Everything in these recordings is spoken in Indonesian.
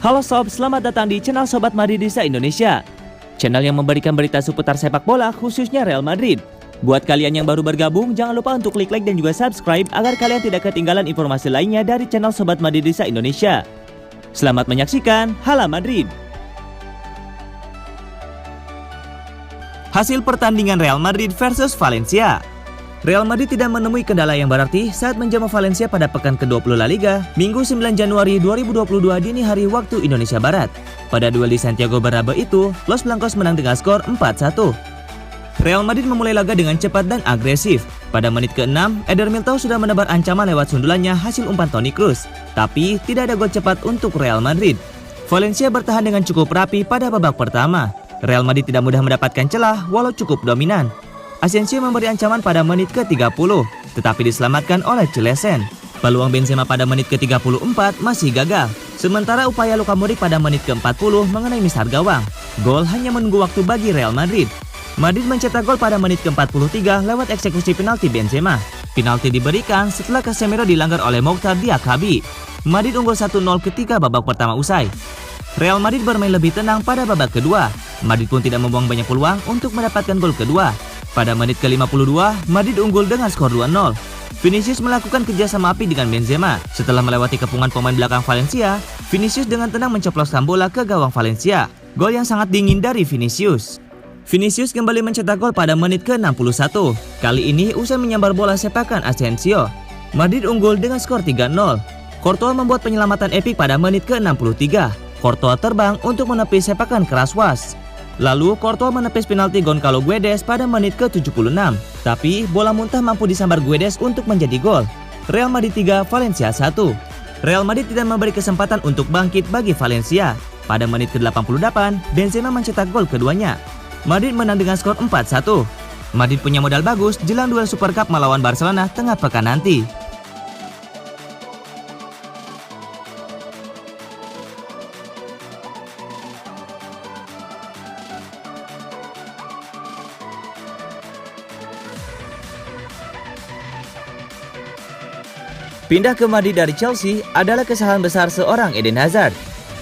Halo sob, selamat datang di channel Sobat Madridista Indonesia. Channel yang memberikan berita seputar sepak bola khususnya Real Madrid. Buat kalian yang baru bergabung, jangan lupa untuk klik like dan juga subscribe agar kalian tidak ketinggalan informasi lainnya dari channel Sobat Madridista Indonesia. Selamat menyaksikan Hala Madrid. Hasil pertandingan Real Madrid versus Valencia. Real Madrid tidak menemui kendala yang berarti saat menjamu Valencia pada pekan ke-20 La Liga, Minggu 9 Januari 2022 dini hari waktu Indonesia Barat. Pada duel di Santiago Bernabeu itu, Los Blancos menang dengan skor 4-1. Real Madrid memulai laga dengan cepat dan agresif. Pada menit ke-6, Eder Militao sudah menebar ancaman lewat sundulannya hasil umpan Toni Kroos. Tapi tidak ada gol cepat untuk Real Madrid. Valencia bertahan dengan cukup rapi pada babak pertama. Real Madrid tidak mudah mendapatkan celah walau cukup dominan. Asensio memberi ancaman pada menit ke-30, tetapi diselamatkan oleh Cilesen. Peluang Benzema pada menit ke-34 masih gagal. Sementara upaya Luka Modric pada menit ke-40 mengenai misar gawang. Gol hanya menunggu waktu bagi Real Madrid. Madrid mencetak gol pada menit ke-43 lewat eksekusi penalti Benzema. Penalti diberikan setelah Casemiro dilanggar oleh Mokhtar Diakhaby. Madrid unggul 1-0 ketika babak pertama usai. Real Madrid bermain lebih tenang pada babak kedua. Madrid pun tidak membuang banyak peluang untuk mendapatkan gol kedua. Pada menit ke-52, Madrid unggul dengan skor 2-0. Vinicius melakukan kerjasama api dengan Benzema. Setelah melewati kepungan pemain belakang Valencia, Vinicius dengan tenang mencoploskan bola ke gawang Valencia. Gol yang sangat dingin dari Vinicius. Vinicius kembali mencetak gol pada menit ke-61. Kali ini usai menyambar bola sepakan Asensio. Madrid unggul dengan skor 3-0. Courtois membuat penyelamatan epik pada menit ke-63. Courtois terbang untuk menepis sepakan keras Was. Lalu Courtois menepis penalti Goncalo Guedes pada menit ke-76. Tapi bola muntah mampu disambar Guedes untuk menjadi gol. Real Madrid 3, Valencia 1. Real Madrid tidak memberi kesempatan untuk bangkit bagi Valencia. Pada menit ke-88, Benzema mencetak gol keduanya. Madrid menang dengan skor 4-1. Madrid punya modal bagus jelang duel Super Cup melawan Barcelona tengah pekan nanti. Pindah ke Madrid dari Chelsea adalah kesalahan besar seorang Eden Hazard.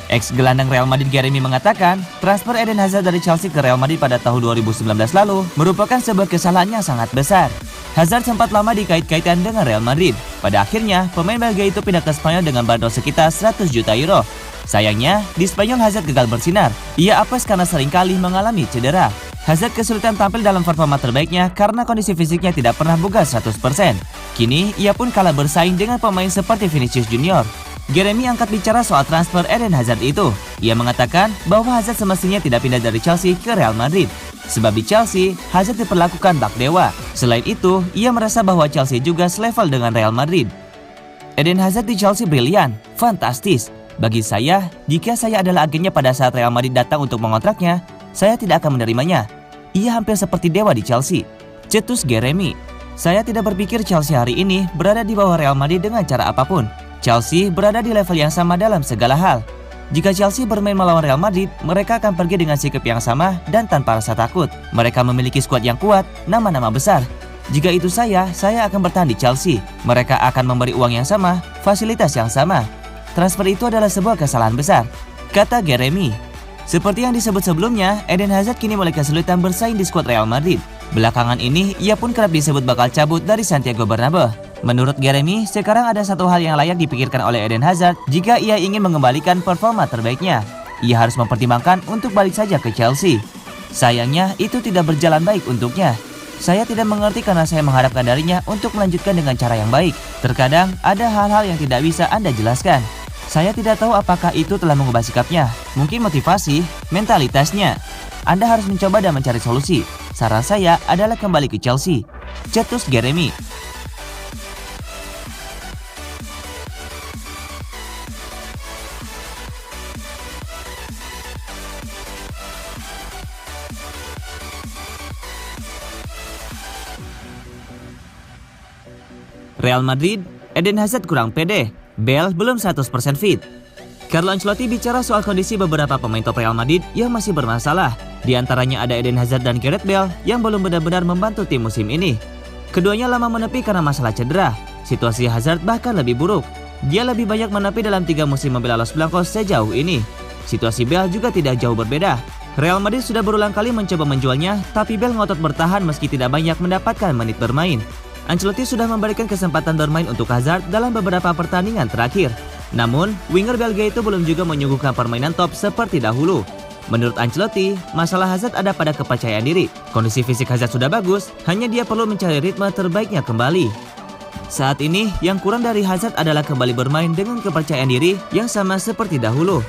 Ex-gelandang Real Madrid Geremi mengatakan, transfer Eden Hazard dari Chelsea ke Real Madrid pada tahun 2019 lalu merupakan sebuah kesalahan yang sangat besar. Hazard sempat lama dikait-kaitkan dengan Real Madrid. Pada akhirnya, pemain Belgia itu pindah ke Spanyol dengan bandrol sekitar 100 juta euro. Sayangnya, di Spanyol Hazard gagal bersinar. Ia apes karena seringkali mengalami cedera. Hazard kesulitan tampil dalam performa terbaiknya karena kondisi fisiknya tidak pernah bugar 100%. Kini, ia pun kalah bersaing dengan pemain seperti Vinicius Junior. Geremi angkat bicara soal transfer Eden Hazard itu. Ia mengatakan bahwa Hazard semestinya tidak pindah dari Chelsea ke Real Madrid. Sebab di Chelsea, Hazard diperlakukan bak dewa. Selain itu, ia merasa bahwa Chelsea juga selevel dengan Real Madrid. Eden Hazard di Chelsea brilian, fantastis. Bagi saya, jika saya adalah agennya pada saat Real Madrid datang untuk mengontraknya, saya tidak akan menerimanya. Ia hampir seperti dewa di Chelsea, cetus Geremi. Saya tidak berpikir Chelsea hari ini berada di bawah Real Madrid dengan cara apapun. Chelsea berada di level yang sama dalam segala hal. Jika Chelsea bermain melawan Real Madrid, mereka akan pergi dengan sikap yang sama dan tanpa rasa takut. Mereka memiliki skuad yang kuat, nama-nama besar. Jika itu saya akan bertahan di Chelsea. Mereka akan memberi uang yang sama, fasilitas yang sama. Transfer itu adalah sebuah kesalahan besar, kata Geremi. Seperti yang disebut sebelumnya, Eden Hazard kini mulai kesulitan bersaing di skuad Real Madrid. Belakangan ini, ia pun kerap disebut bakal cabut dari Santiago Bernabeu. Menurut Geremi, sekarang ada satu hal yang layak dipikirkan oleh Eden Hazard jika ia ingin mengembalikan performa terbaiknya. Ia harus mempertimbangkan untuk balik saja ke Chelsea. Sayangnya, itu tidak berjalan baik untuknya. Saya tidak mengerti karena saya mengharapkan darinya untuk melanjutkan dengan cara yang baik. Terkadang, ada hal-hal yang tidak bisa Anda jelaskan. Saya tidak tahu apakah itu telah mengubah sikapnya. Mungkin motivasi, mentalitasnya. Anda harus mencoba dan mencari solusi. Saran saya adalah kembali ke Chelsea, cetus Geremi. Real Madrid, Eden Hazard kurang pede. Bale belum 100% fit. Carlo Ancelotti bicara soal kondisi beberapa pemain top Real Madrid yang masih bermasalah. Di antaranya ada Eden Hazard dan Gareth Bale yang belum benar-benar membantu tim musim ini. Keduanya lama menepi karena masalah cedera. Situasi Hazard bahkan lebih buruk. Dia lebih banyak menepi dalam 3 musim membela Los Blancos sejauh ini. Situasi Bale juga tidak jauh berbeda. Real Madrid sudah berulang kali mencoba menjualnya, tapi Bale ngotot bertahan meski tidak banyak mendapatkan menit bermain. Ancelotti sudah memberikan kesempatan bermain untuk Hazard dalam beberapa pertandingan terakhir. Namun, winger Belgia itu belum juga menyuguhkan permainan top seperti dahulu. Menurut Ancelotti, masalah Hazard ada pada kepercayaan diri. Kondisi fisik Hazard sudah bagus, hanya dia perlu mencari ritme terbaiknya kembali. Saat ini, yang kurang dari Hazard adalah kembali bermain dengan kepercayaan diri yang sama seperti dahulu.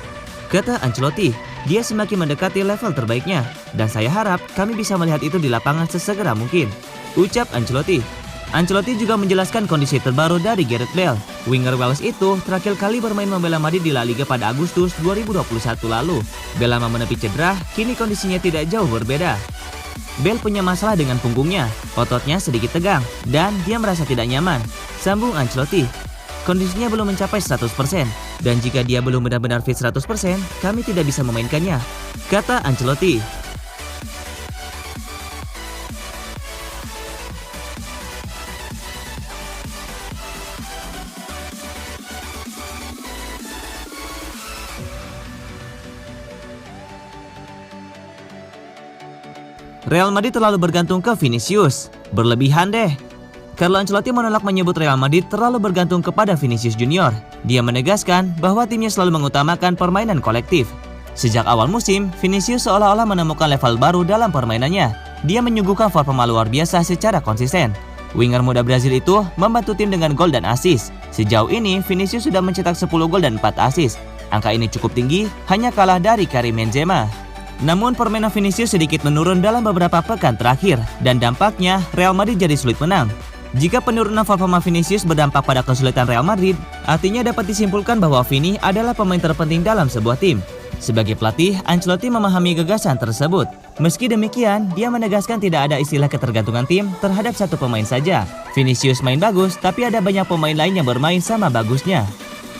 Kata Ancelotti, dia semakin mendekati level terbaiknya, dan saya harap kami bisa melihat itu di lapangan sesegera mungkin, ucap Ancelotti. Ancelotti juga menjelaskan kondisi terbaru dari Gareth Bale. Winger Wales itu terakhir kali bermain membela Madrid di La Liga pada Agustus 2021 lalu. Bale lama menepi cedera, kini kondisinya tidak jauh berbeda. Bale punya masalah dengan punggungnya, ototnya sedikit tegang, dan dia merasa tidak nyaman, sambung Ancelotti. Kondisinya belum mencapai 100%, dan jika dia belum benar-benar fit 100%, kami tidak bisa memainkannya, kata Ancelotti. Real Madrid terlalu bergantung ke Vinicius. Berlebihan deh. Carlo Ancelotti menolak menyebut Real Madrid terlalu bergantung kepada Vinicius Junior. Dia menegaskan bahwa timnya selalu mengutamakan permainan kolektif. Sejak awal musim, Vinicius seolah-olah menemukan level baru dalam permainannya. Dia menyuguhkan performa luar biasa secara konsisten. Winger muda Brazil itu membantu tim dengan gol dan assist. Sejauh ini, Vinicius sudah mencetak 10 gol dan 4 assist. Angka ini cukup tinggi, hanya kalah dari Karim Benzema. Namun permainan Vinicius sedikit menurun dalam beberapa pekan terakhir, dan dampaknya Real Madrid jadi sulit menang. Jika penurunan performa Vinicius berdampak pada kesulitan Real Madrid, artinya dapat disimpulkan bahwa Vini adalah pemain terpenting dalam sebuah tim. Sebagai pelatih, Ancelotti memahami gagasan tersebut. Meski demikian, dia menegaskan tidak ada istilah ketergantungan tim terhadap satu pemain saja. Vinicius main bagus, tapi ada banyak pemain lain yang bermain sama bagusnya.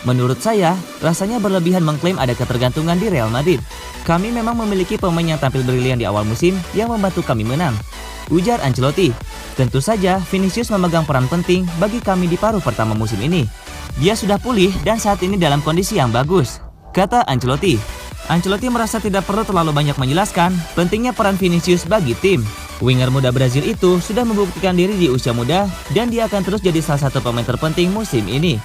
Menurut saya, rasanya berlebihan mengklaim ada ketergantungan di Real Madrid. Kami memang memiliki pemain yang tampil brilian di awal musim yang membantu kami menang, ujar Ancelotti. Tentu saja, Vinicius memegang peran penting bagi kami di paruh pertama musim ini. Dia sudah pulih dan saat ini dalam kondisi yang bagus, kata Ancelotti. Ancelotti merasa tidak perlu terlalu banyak menjelaskan pentingnya peran Vinicius bagi tim. Winger muda Brazil itu sudah membuktikan diri di usia muda dan dia akan terus jadi salah satu pemain terpenting musim ini.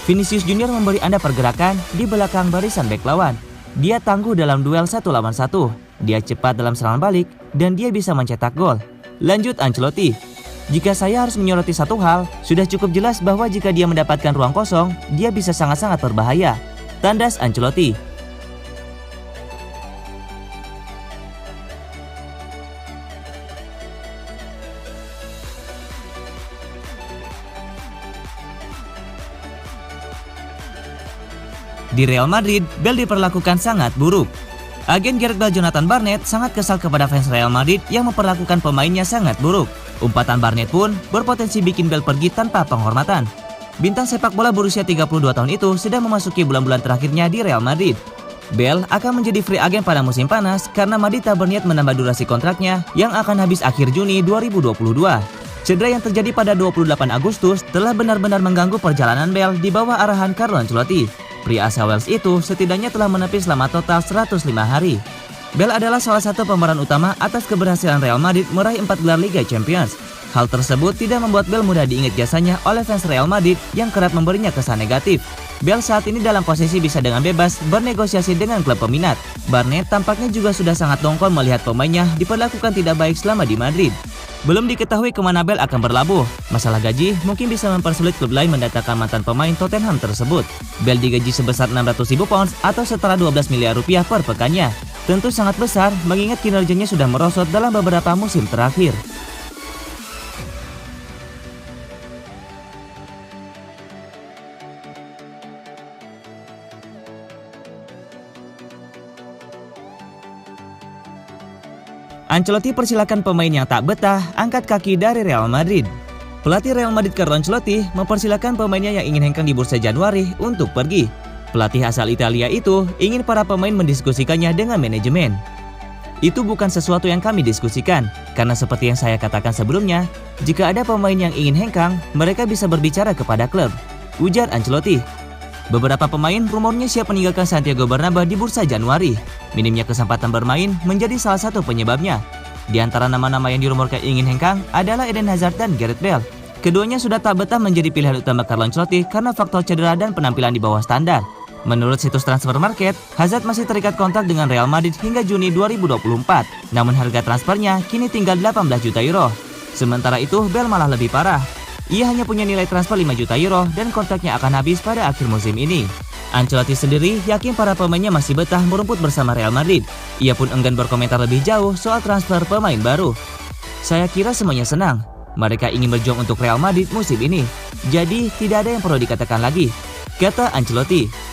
Vinicius Junior memberi Anda pergerakan di belakang barisan bek lawan. Dia tangguh dalam duel 1 lawan 1. Dia cepat dalam serangan balik dan dia bisa mencetak gol. Lanjut Ancelotti. Jika saya harus menyoroti satu hal, sudah cukup jelas bahwa jika dia mendapatkan ruang kosong, dia bisa sangat-sangat berbahaya, tandas Ancelotti. Di Real Madrid, Bale diperlakukan sangat buruk. Agen Gareth Bale Jonathan Barnett sangat kesal kepada fans Real Madrid yang memperlakukan pemainnya sangat buruk. Umpatan Barnett pun berpotensi bikin Bale pergi tanpa penghormatan. Bintang sepak bola berusia 32 tahun itu sedang memasuki bulan-bulan terakhirnya di Real Madrid. Bale akan menjadi free agent pada musim panas karena Madrid tak berniat menambah durasi kontraknya yang akan habis akhir Juni 2022. Cedera yang terjadi pada 28 Agustus telah benar-benar mengganggu perjalanan Bale di bawah arahan Carlo Ancelotti. Pria asal Wales itu setidaknya telah menepi selama total 105 hari. Bale adalah salah satu pemeran utama atas keberhasilan Real Madrid meraih 4 gelar Liga Champions. Hal tersebut tidak membuat Bale mudah diingat jasanya oleh fans Real Madrid yang kerap memberinya kesan negatif. Bale saat ini dalam posisi bisa dengan bebas bernegosiasi dengan klub peminat. Barnett tampaknya juga sudah sangat dongkol melihat pemainnya diperlakukan tidak baik selama di Madrid. Belum diketahui kemana Bale akan berlabuh. Masalah gaji mungkin bisa mempersulit klub lain mendatangkan mantan pemain Tottenham tersebut. Bale digaji sebesar 600.000 pounds atau setara 12 miliar rupiah per pekannya. Tentu sangat besar mengingat kinerjanya sudah merosot dalam beberapa musim terakhir. Ancelotti persilakan pemain yang tak betah angkat kaki dari Real Madrid. Pelatih Real Madrid Carlo Ancelotti mempersilakan pemainnya yang ingin hengkang di bursa Januari untuk pergi. Pelatih asal Italia itu ingin para pemain mendiskusikannya dengan manajemen. Itu bukan sesuatu yang kami diskusikan, karena seperti yang saya katakan sebelumnya, jika ada pemain yang ingin hengkang, mereka bisa berbicara kepada klub, ujar Ancelotti. Beberapa pemain rumornya siap meninggalkan Santiago Bernabeu di bursa Januari. Minimnya kesempatan bermain menjadi salah satu penyebabnya. Di antara nama-nama yang dirumorkan ingin hengkang adalah Eden Hazard dan Gareth Bale. Keduanya sudah tak betah menjadi pilihan utama Carlo Ancelotti karena faktor cedera dan penampilan di bawah standar. Menurut situs Transfer Market, Hazard masih terikat kontrak dengan Real Madrid hingga Juni 2024. Namun harga transfernya kini tinggal 18 juta euro. Sementara itu, Bale malah lebih parah. Ia hanya punya nilai transfer 5 juta euro dan kontraknya akan habis pada akhir musim ini. Ancelotti sendiri yakin para pemainnya masih betah merumput bersama Real Madrid. Ia pun enggan berkomentar lebih jauh soal transfer pemain baru. Saya kira semuanya senang. Mereka ingin berjuang untuk Real Madrid musim ini. Jadi tidak ada yang perlu dikatakan lagi, kata Ancelotti.